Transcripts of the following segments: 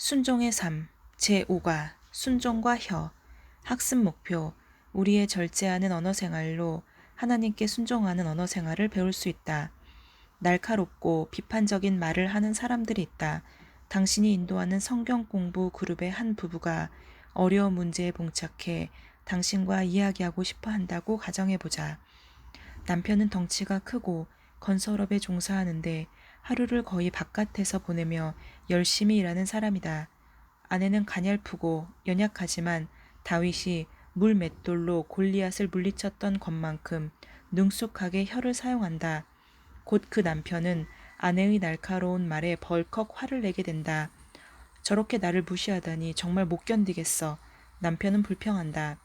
순종의 삶 제5과 순종과 혀 학습 목표 우리의 절제하는 언어 생활로 하나님께 순종하는 언어 생활을 배울 수 있다. 날카롭고 비판적인 말을 하는 사람들이 있다. 당신이 인도하는 성경 공부 그룹의 한 부부가 어려운 문제에 봉착해 당신과 이야기하고 싶어 한다고 가정해보자. 남편은 덩치가 크고 건설업에 종사하는데 하루를 거의 바깥에서 보내며 열심히 일하는 사람이다. 아내는 가냘프고 연약하지만 다윗이 물 맷돌로 골리앗을 물리쳤던 것만큼 능숙하게 혀를 사용한다. 곧 그 남편은 아내의 날카로운 말에 벌컥 화를 내게 된다. 저렇게 나를 무시하다니 정말 못 견디겠어. 남편은 불평한다.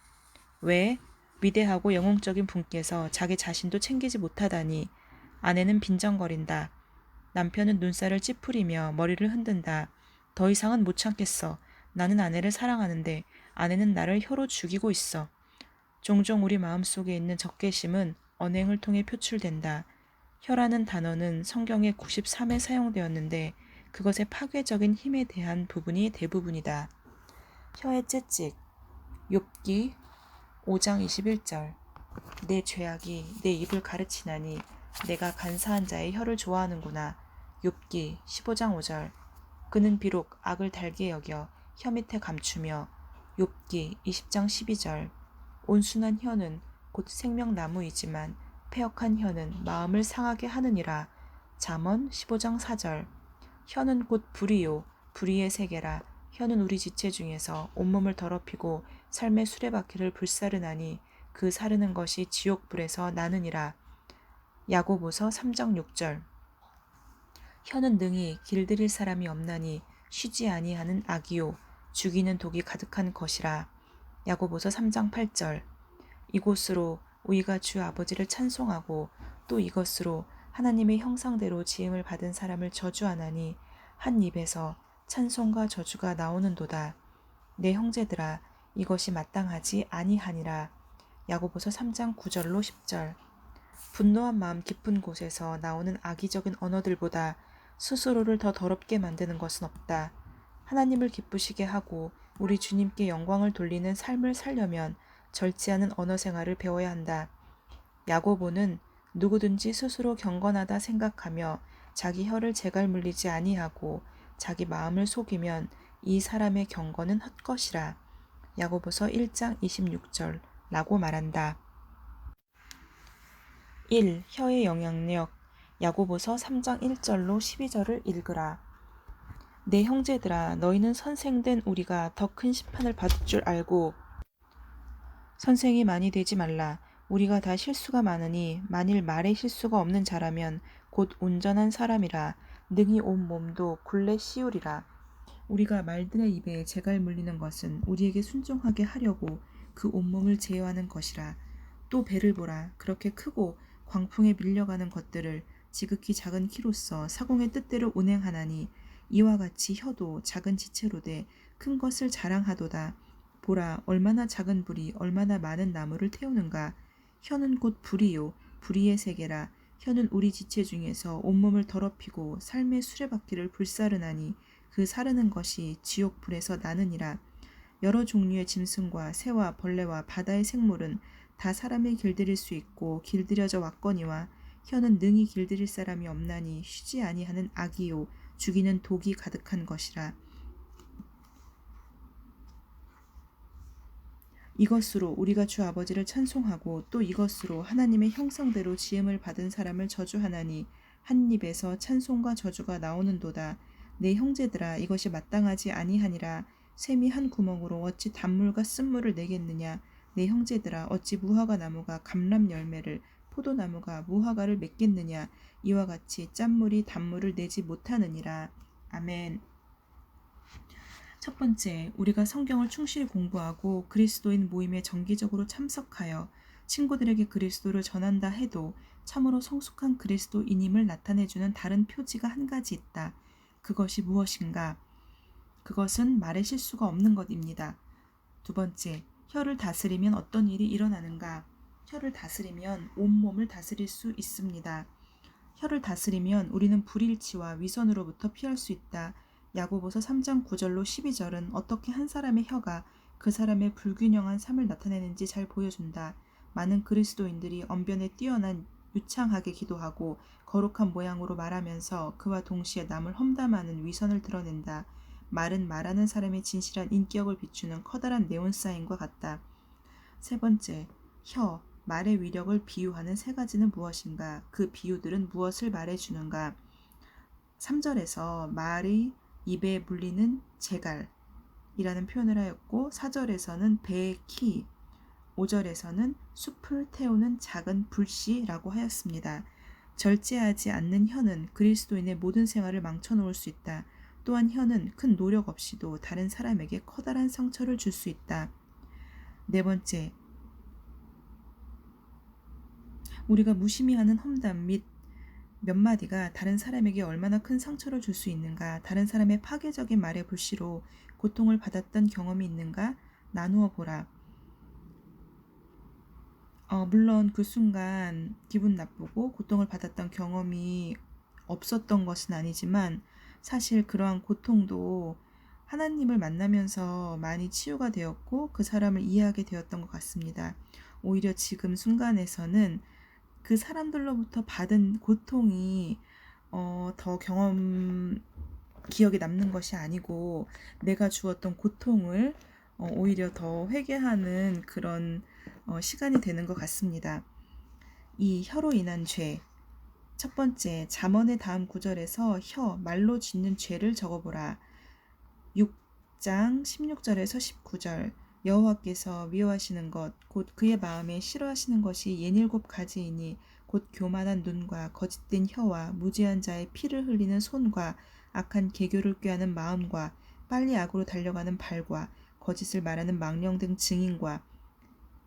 왜? 위대하고 영웅적인 분께서 자기 자신도 챙기지 못하다니. 아내는 빈정거린다. 남편은 눈살을 찌푸리며 머리를 흔든다. 더 이상은 못 참겠어. 나는 아내를 사랑하는데 아내는 나를 혀로 죽이고 있어. 종종 우리 마음속에 있는 적개심은 언행을 통해 표출된다. 혀라는 단어는 성경의 93에 사용되었는데 그것의 파괴적인 힘에 대한 부분이 대부분이다. 혀의 채찍 욥기 5장 21절 내 죄악이 내 입을 가르치나니 내가 간사한 자의 혀를 좋아하는구나. 욥기 15장 5절 그는 비록 악을 달게 여겨 혀 밑에 감추며. 욥기 20장 12절 온순한 혀는 곧 생명나무이지만 패역한 혀는 마음을 상하게 하느니라. 잠언 15장 4절 혀는 곧 불이요 불의의 세계라. 혀는 우리 지체 중에서 온몸을 더럽히고 삶의 수레바퀴를 불사르나니 그 사르는 것이 지옥불에서 나느니라. 야고보서 3장 6절 혀는 능히 길들일 사람이 없나니 쉬지 아니하는 악이요 죽이는 독이 가득한 것이라. 야고보서 3장 8절 이곳으로 우리가 주 아버지를 찬송하고 또 이것으로 하나님의 형상대로 지음을 받은 사람을 저주하나니 한 입에서 찬송과 저주가 나오는도다. 내 형제들아 이것이 마땅하지 아니하니라. 야고보서 3장 9절로 10절 분노한 마음 깊은 곳에서 나오는 악의적인 언어들보다 스스로를 더 더럽게 만드는 것은 없다. 하나님을 기쁘시게 하고 우리 주님께 영광을 돌리는 삶을 살려면 절제하는 언어 생활을 배워야 한다. 야고보는 누구든지 스스로 경건하다 생각하며 자기 혀를 재갈 물리지 아니하고 자기 마음을 속이면 이 사람의 경건은 헛것이라. 야고보서 1장 26절 라고 말한다. 1. 혀의 영향력 야고보서 3장 1절로 12절을 읽으라. 내 형제들아 너희는 선생된 우리가 더 큰 심판을 받을 줄 알고 선생이 많이 되지 말라. 우리가 다 실수가 많으니 만일 말에 실수가 없는 자라면 곧 온전한 사람이라. 능히 온 몸도 굴레 씌우리라. 우리가 말들의 입에 재갈 물리는 것은 우리에게 순종하게 하려고 그 온몸을 제어하는 것이라. 또 배를 보라. 그렇게 크고 광풍에 밀려가는 것들을 지극히 작은 키로써 사공의 뜻대로 운행하나니 이와 같이 혀도 작은 지체로 돼 큰 것을 자랑하도다. 보라 얼마나 작은 불이 얼마나 많은 나무를 태우는가. 혀는 곧 불이요 불의의 세계라. 혀는 우리 지체 중에서 온몸을 더럽히고 삶의 수레바퀴를 불사르나니 그 사르는 것이 지옥불에서 나느니라. 여러 종류의 짐승과 새와 벌레와 바다의 생물은 다 사람을 길들일 수 있고 길들여져 왔거니와 혀는 능히 길들일 사람이 없나니 쉬지 아니하는 악이요 죽이는 독이 가득한 것이라. 이것으로 우리가 주 아버지를 찬송하고 또 이것으로 하나님의 형상대로 지음을 받은 사람을 저주하나니 한 입에서 찬송과 저주가 나오는도다. 내 형제들아 이것이 마땅하지 아니하니라. 샘이 한 구멍으로 어찌 단물과 쓴물을 내겠느냐. 내 형제들아 어찌 무화과 나무가 감람 열매를 포도나무가 무화과를 맺겠느냐. 이와 같이 짠물이 단물을 내지 못하느니라. 아멘. 첫 번째, 우리가 성경을 충실히 공부하고 그리스도인 모임에 정기적으로 참석하여 친구들에게 그리스도를 전한다 해도 참으로 성숙한 그리스도인임을 나타내주는 다른 표지가 한 가지 있다. 그것이 무엇인가? 그것은 말에 실수가 없는 것입니다. 두 번째, 혀를 다스리면 어떤 일이 일어나는가? 혀를 다스리면 온몸을 다스릴 수 있습니다. 혀를 다스리면 우리는 불일치와 위선으로부터 피할 수 있다. 야고보서 3장 9절로 12절은 어떻게 한 사람의 혀가 그 사람의 불균형한 삶을 나타내는지 잘 보여준다. 많은 그리스도인들이 언변에 뛰어난 유창하게 기도하고 거룩한 모양으로 말하면서 그와 동시에 남을 험담하는 위선을 드러낸다. 말은 말하는 사람의 진실한 인격을 비추는 커다란 네온사인과 같다. 세 번째, 혀, 말의 위력을 비유하는 세 가지는 무엇인가? 그 비유들은 무엇을 말해주는가? 3절에서 말의 입에 물리는 재갈이라는 표현을 하였고 4절에서는 배의 키, 5절에서는 숲을 태우는 작은 불씨라고 하였습니다. 절제하지 않는 혀는 그리스도인의 모든 생활을 망쳐놓을 수 있다. 또한 혀는 큰 노력 없이도 다른 사람에게 커다란 상처를 줄 수 있다. 네 번째, 우리가 무심히 하는 험담 및 몇 마디가 다른 사람에게 얼마나 큰 상처를 줄 수 있는가, 다른 사람의 파괴적인 말의 불씨로 고통을 받았던 경험이 있는가 나누어 보라. 물론 그 순간 기분 나쁘고 고통을 받았던 경험이 없었던 것은 아니지만 사실 그러한 고통도 하나님을 만나면서 많이 치유가 되었고 그 사람을 이해하게 되었던 것 같습니다. 오히려 지금 순간에서는 그 사람들로부터 받은 고통이 더 기억에 남는 것이 아니고 내가 주었던 고통을 오히려 더 회개하는 그런 시간이 되는 것 같습니다. 이 혀로 인한 죄. 첫 번째, 잠언의 다음 구절에서 혀, 말로 짓는 죄를 적어보라. 6장 16절에서 19절. 여호와께서 미워하시는 것 곧 그의 마음에 싫어하시는 것이 67가지이니 곧 교만한 눈과 거짓된 혀와 무지한 자의 피를 흘리는 손과 악한 계교를 꾀하는 마음과 빨리 악으로 달려가는 발과 거짓을 말하는 망령 등 증인과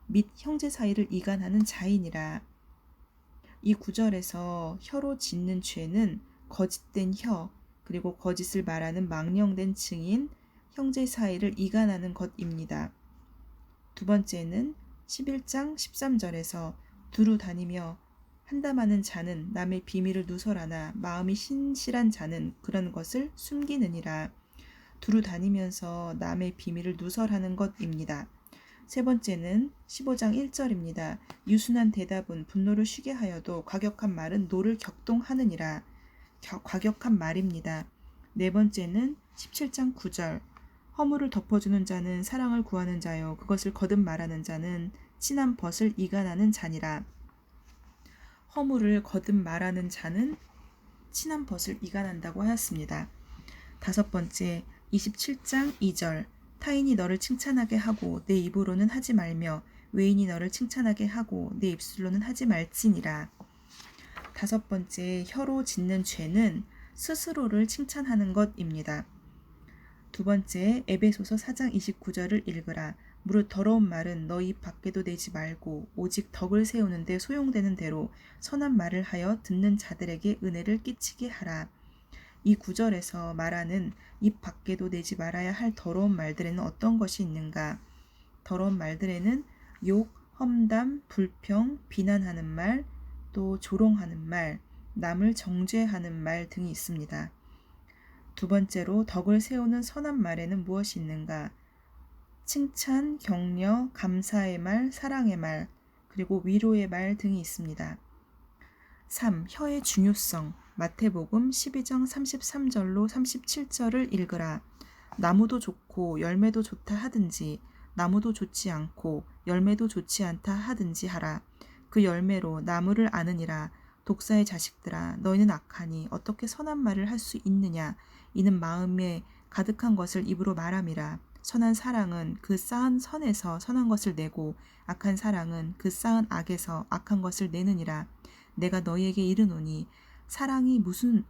및 형제 사이를 이간하는 자인이라. 이 구절에서 혀로 짓는 죄는 거짓된 혀, 그리고 거짓을 말하는 망령된 증인, 형제 사이를 이간하는 것입니다. 두 번째는 11장 13절에서 두루 다니며 한담하는 자는 남의 비밀을 누설하나 마음이 신실한 자는 그런 것을 숨기느니라. 두루 다니면서 남의 비밀을 누설하는 것입니다. 세 번째는 15장 1절입니다. 유순한 대답은 분노를 쉬게 하여도 과격한 말은 노를 격동하느니라. 과격한 말입니다. 네 번째는 17장 9절. 허물을 덮어주는 자는 사랑을 구하는 자요 그것을 거듭 말하는 자는 친한 벗을 이간하는 자니라. 허물을 거듭 말하는 자는 친한 벗을 이간한다고 하였습니다. 다섯 번째, 27장 2절. 타인이 너를 칭찬하게 하고 내 입으로는 하지 말며 외인이 너를 칭찬하게 하고 내 입술로는 하지 말지니라. 다섯 번째, 혀로 짓는 죄는 스스로를 칭찬하는 것입니다. 두 번째, 에베소서 4장 29절을 읽으라. 무릇 더러운 말은 너희 입 밖에도 내지 말고 오직 덕을 세우는 데 소용되는 대로 선한 말을 하여 듣는 자들에게 은혜를 끼치게 하라. 이 구절에서 말하는 입 밖에도 내지 말아야 할 더러운 말들에는 어떤 것이 있는가? 더러운 말들에는 욕, 험담, 불평, 비난하는 말, 또 조롱하는 말, 남을 정죄하는 말 등이 있습니다. 두 번째로 덕을 세우는 선한 말에는 무엇이 있는가? 칭찬, 격려, 감사의 말, 사랑의 말, 그리고 위로의 말 등이 있습니다. 3. 혀의 중요성. 마태복음 12장 33절로 37절을 읽으라. 나무도 좋고 열매도 좋다 하든지 나무도 좋지 않고 열매도 좋지 않다 하든지 하라. 그 열매로 나무를 아느니라. 독사의 자식들아 너희는 악하니 어떻게 선한 말을 할 수 있느냐. 이는 마음에 가득한 것을 입으로 말함이라. 선한 사랑은 그 쌓은 선에서 선한 것을 내고 악한 사랑은 그 쌓은 악에서 악한 것을 내느니라. 내가 너희에게 이르노니 사랑이 무슨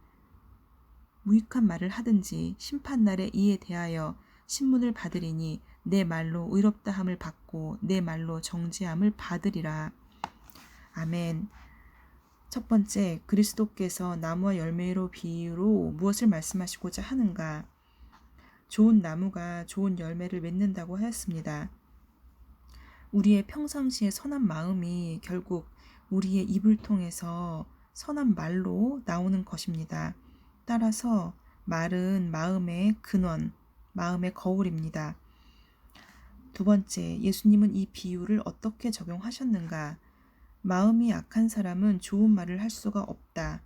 무익한 말을 하든지 심판날에 이에 대하여 신문을 받으리니 내 말로 의롭다함을 받고 내 말로 정죄함을 받으리라. 아멘. 첫 번째, 그리스도께서 나무와 열매로 비유로 무엇을 말씀하시고자 하는가? 좋은 나무가 좋은 열매를 맺는다고 하였습니다. 우리의 평상시의 선한 마음이 결국 우리의 입을 통해서 선한 말로 나오는 것입니다. 따라서 말은 마음의 근원, 마음의 거울입니다. 두 번째, 예수님은 이 비유를 어떻게 적용하셨는가? 마음이 악한 사람은 좋은 말을 할 수가 없다.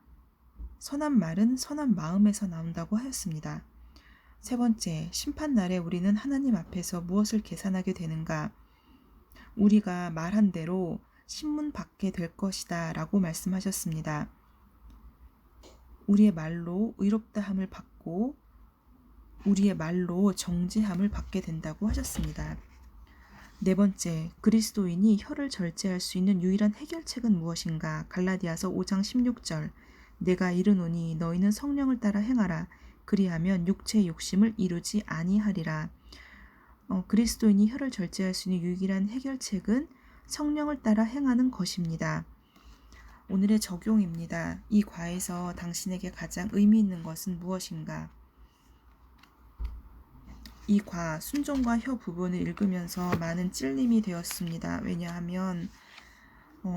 선한 말은 선한 마음에서 나온다고 하였습니다. 세 번째, 심판날에 우리는 하나님 앞에서 무엇을 계산하게 되는가? 우리가 말한 대로 신문 받게 될 것이다 라고 말씀하셨습니다. 우리의 말로 의롭다함을 받고 우리의 말로 정죄함을 받게 된다고 하셨습니다. 네 번째, 그리스도인이 혀를 절제할 수 있는 유일한 해결책은 무엇인가? 갈라디아서 5장 16절. 내가 이르노니 너희는 성령을 따라 행하라. 그리하면 육체의 욕심을 이루지 아니하리라. 그리스도인이 혀를 절제할 수 있는 유일한 해결책은 성령을 따라 행하는 것입니다. 오늘의 적용입니다. 이 과에서 당신에게 가장 의미 있는 것은 무엇인가? 이 과, 순종과 혀 부분을 읽으면서 많은 찔림이 되었습니다. 왜냐하면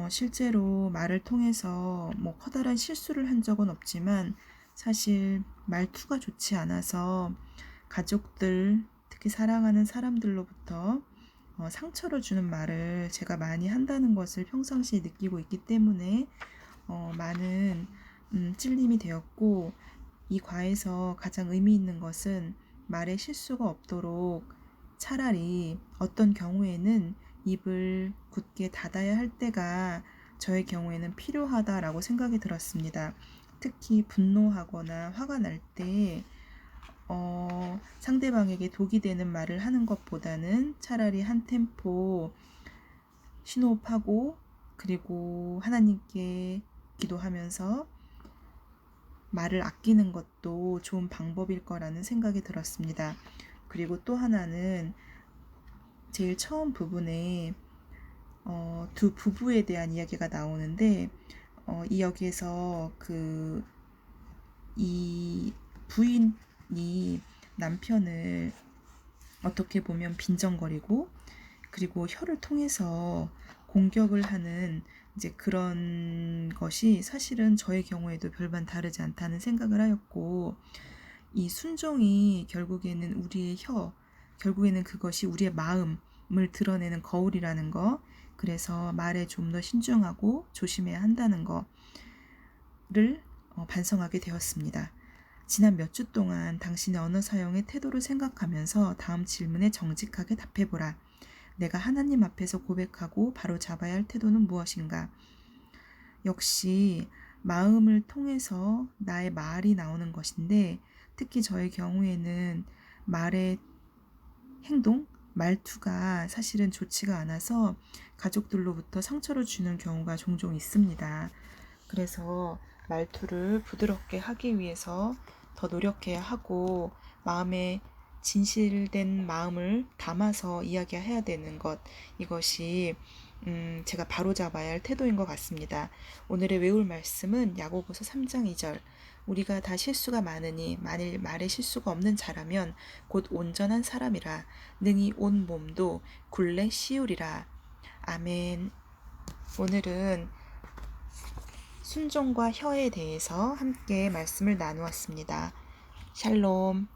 실제로 말을 통해서 커다란 실수를 한 적은 없지만 사실 말투가 좋지 않아서 가족들, 특히 사랑하는 사람들로부터 상처를 주는 말을 제가 많이 한다는 것을 평상시에 느끼고 있기 때문에 많은 찔림이 되었고, 이 과에서 가장 의미 있는 것은 말에 실수가 없도록 차라리 어떤 경우에는 입을 굳게 닫아야 할 때가 저의 경우에는 필요하다라고 생각이 들었습니다. 특히 분노하거나 화가 날 때 상대방에게 독이 되는 말을 하는 것보다는 차라리 한 템포 심호흡하고 그리고 하나님께 기도하면서 말을 아끼는 것도 좋은 방법일 거라는 생각이 들었습니다. 그리고 또 하나는 제일 처음 부분에 두 부부에 대한 이야기가 나오는데 이 여기에서 이 부인이 남편을 어떻게 보면 빈정거리고 그리고 혀를 통해서 공격을 하는 이제 그런 것이 사실은 저의 경우에도 별반 다르지 않다는 생각을 하였고, 이 순종이 결국에는 우리의 결국에는 그것이 우리의 마음을 드러내는 거울이라는 거, 그래서 말에 좀 더 신중하고 조심해야 한다는 거를 반성하게 되었습니다. 지난 몇 주 동안 당신의 언어 사용의 태도를 생각하면서 다음 질문에 정직하게 답해보라. 내가 하나님 앞에서 고백하고 바로 잡아야 할 태도는 무엇인가? 역시 마음을 통해서 나의 말이 나오는 것인데, 특히 저의 경우에는 말의 행동, 말투가 사실은 좋지가 않아서 가족들로부터 상처를 주는 경우가 종종 있습니다. 그래서 말투를 부드럽게 하기 위해서 더 노력해야 하고, 마음에 진실된 마음을 담아서 이야기해야 되는 것, 이것이 제가 바로잡아야 할 태도인 것 같습니다. 오늘의 외울 말씀은 야고보서 3장 2절. 우리가 다 실수가 많으니 만일 말에 실수가 없는 자라면 곧 온전한 사람이라 능히 온 몸도 굴레 씌우리라. 아멘. 오늘은 순종과 혀에 대해서 함께 말씀을 나누었습니다. 샬롬.